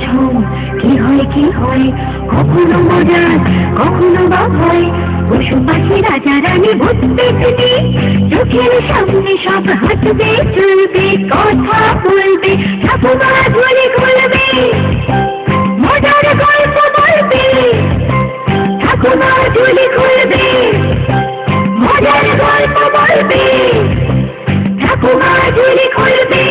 ঝম, কি হয় কি হয়, কখনো মজার কখনো বা ভয়। পশু পাখি রাজা রানী ভূত পেতনি, চোখের সামনে সব হাঁটবে চলবে কথা বলবে, ঠাকুমা ঝুলি খুলবে মজার গল্প বলবে, ঠাকুমা ঝুলি খুলবে মজার গল্প বলবে, ঠাকুমা ঝুলি খুলবে।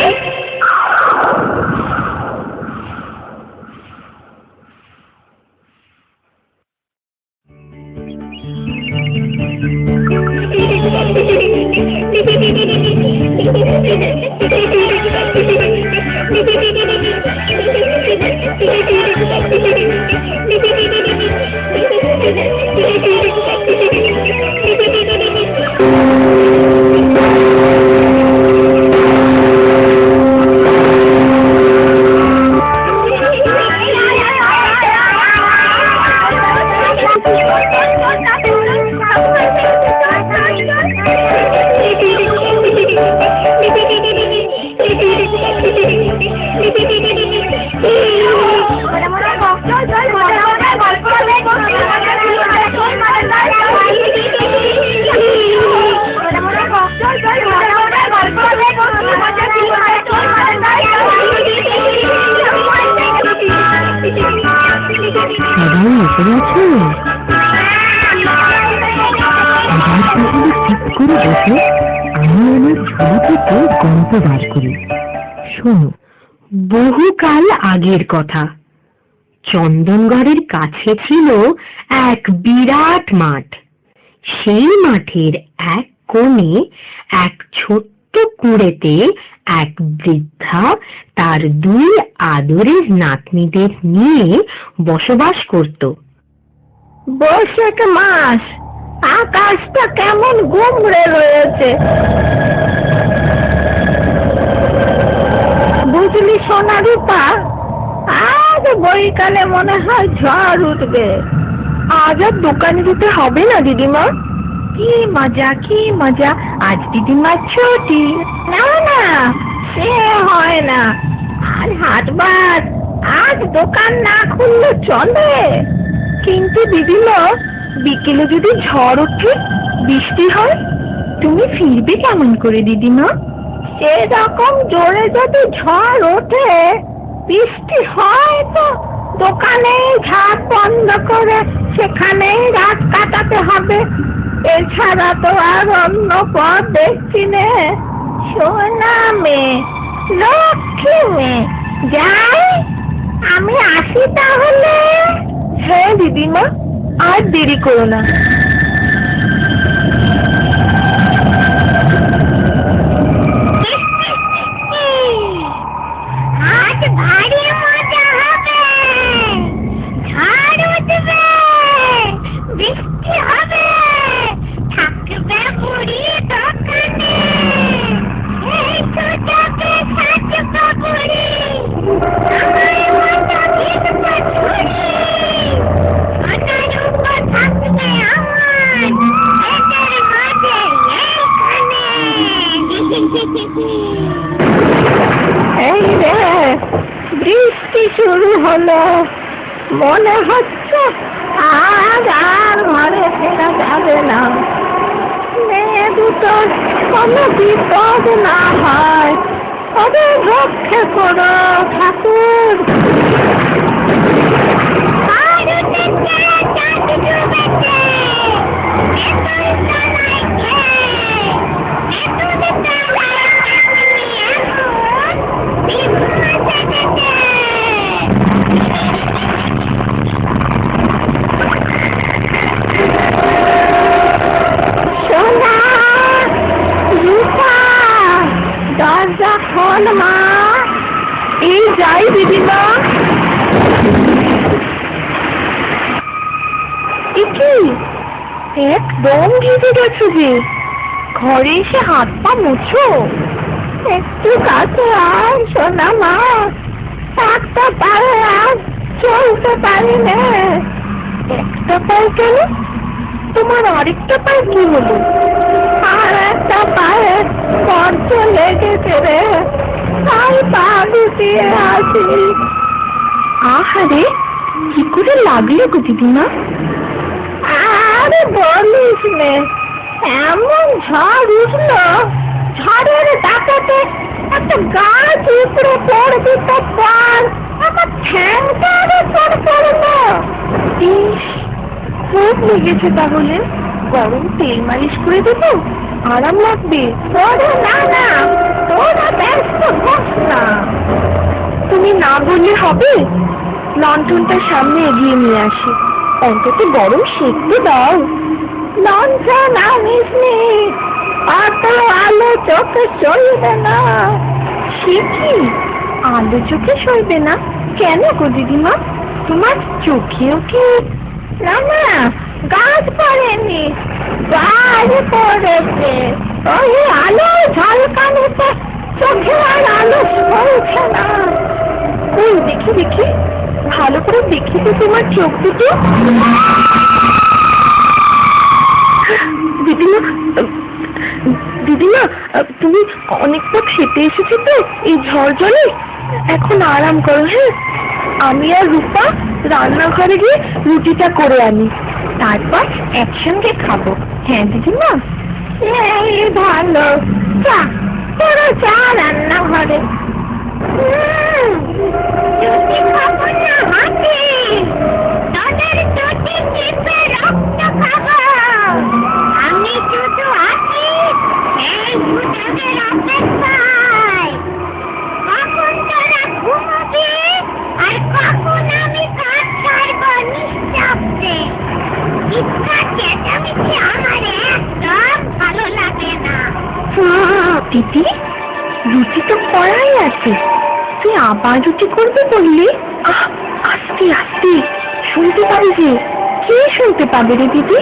বহুকাল আগের কথা, চন্দনগড়ের কাছে ছিল এক বিরাট মাঠ। সেই মাঠের এক কোণে এক ছোট্ট কুঁড়েতে এক বৃদ্ধা তার দুই আদরের নাতনিদের নিয়ে বসবাস করত। বৈশাখ মাস, আকাশটা কেমন গুমড়ে রয়েছে, বুঝলি সোনা রূপা, আজ বৈকালে মনে হয় ঝড় উঠবে। আজ আর দোকানে যেতে হবে না দিদিমা। কি মজা কি মজা, আজ দিদিমার ছুটি। না না, সে হয় না, আজ হাটবার, আজ দোকান না খুললে চলে। কিন্তু দিদিমা, বিকেলে যদি ঝড় ওঠে, বৃষ্টি হয়, তুমি ফিরবে কেমন করে দিদিমা? সেরকম জোরে যদি ঝড় ওঠে, বৃষ্টি হয়, তো দোকানে ঝাঁপ বন্ধ করে সেখানেই রাত কাটাতে হবে। এছাড়া তো আর অন্য পথ দেখছি নে। সোনা মেয়ে, লক্ষ্মী মেয়ে, যাই, আমি আসি তাহলে। হ্যাঁ দিদিমা, আর দেরি করো না। এই রে, বৃষ্টি শুরু হলো, মনে হচ্ছে আজ আর ঘরে ফেরা যাবে না। মেয়ে দুটো কোনো বিপদ না হয়, ওদের রক্ষে করো ঠাকুর। দরজা খোল মা। এই যাই দিদিমা। কি একদম ভিজে গেছে যে, ঘরে এসে হাত পা মুছো। একটু কাছে আয় সোনা মা, একটা পায়ে আজ চলতে পারি না। একটা পায়ে কেন? তোমার আরেকটা পায়ে কি হলো? আর একটা পায়ে কষ্ট লেগেছে রে, তাই পা গুটিয়ে আসি। আহারে, কি করে লাগলো গো দিদিমা? আরে বলিস নে, এমন ঝড় উঠলো, ঝড়ের দাপটে একটা গাছ উপরে পড়বি তো পার, আমার ঠ্যাংটা উপর পড়লো। ইস, খুব লেগেছে তাহলে। গরম তেল মালিশ করে দেবো, আরাম লাগবে। না না, তোরা ব্যস্ত হোস না। তুমি না বললে হবে? লণ্ঠনটা সামনে এগিয়ে নিয়ে আসি, অন্তত গরম সেঁকতে দাও। লণ্ঠন আনিস নি, অত আলো চোখে সইবে না। সে কি, আলো চোখে সইবে না কেন গো দিদিমা? তোমার চোখেও কি? না না, গাছ পড়েনি, গাছ পড়েছে। ওই আলো ঝলকানিতে চোখে আর আলো সইছে না। ওই দেখি দেখি, ভালো করে দেখি তো তোমার চোখ দুটো। দিদিমা, দিদিমা, তুমি অনেকটা খেতে এসেছো তো এই ঝড় জলে, এখন আরাম করো। হ্যাঁ, আমি আর রূপা রান্নাঘরে গিয়ে রুটিটা করে আনি, তারপর একসঙ্গে খাবো। হ্যাঁ দিদিমা? এই ভালো, যা তোরা যা রান্নাঘরে। রুটি খাবো না হাতে, তোদের দুটি চিপে রক্ত খাবো। আমি শুধু আছি এই সুযোগের অপেক্ষায়, কখন তোরা ঘুমোবি আর কখন আমি কাজ ছাড়বো নিঃশব্দে। ইচ্ছা চেঁচামেচি আমার একদম ভালো লাগে না। দিদি, রুটি তো করাই আছে, তুই আবার রুটি করবি বললি? আস্তে আস্তে, শুনতে পাবি যে। কে শুনতে পাবে রে দিদি?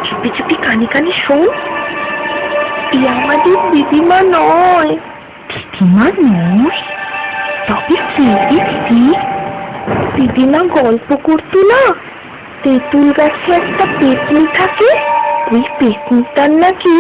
চুপি চুপি কানে কানে শোন। এ আমাদের দিদিমা নয়। দিদিমা নয়? তবে কে দিদি? দিদিমা গল্প করতো না, তেঁতুল গাছে একটা পেতনি থাকে, ওই পেতনিটার নাকি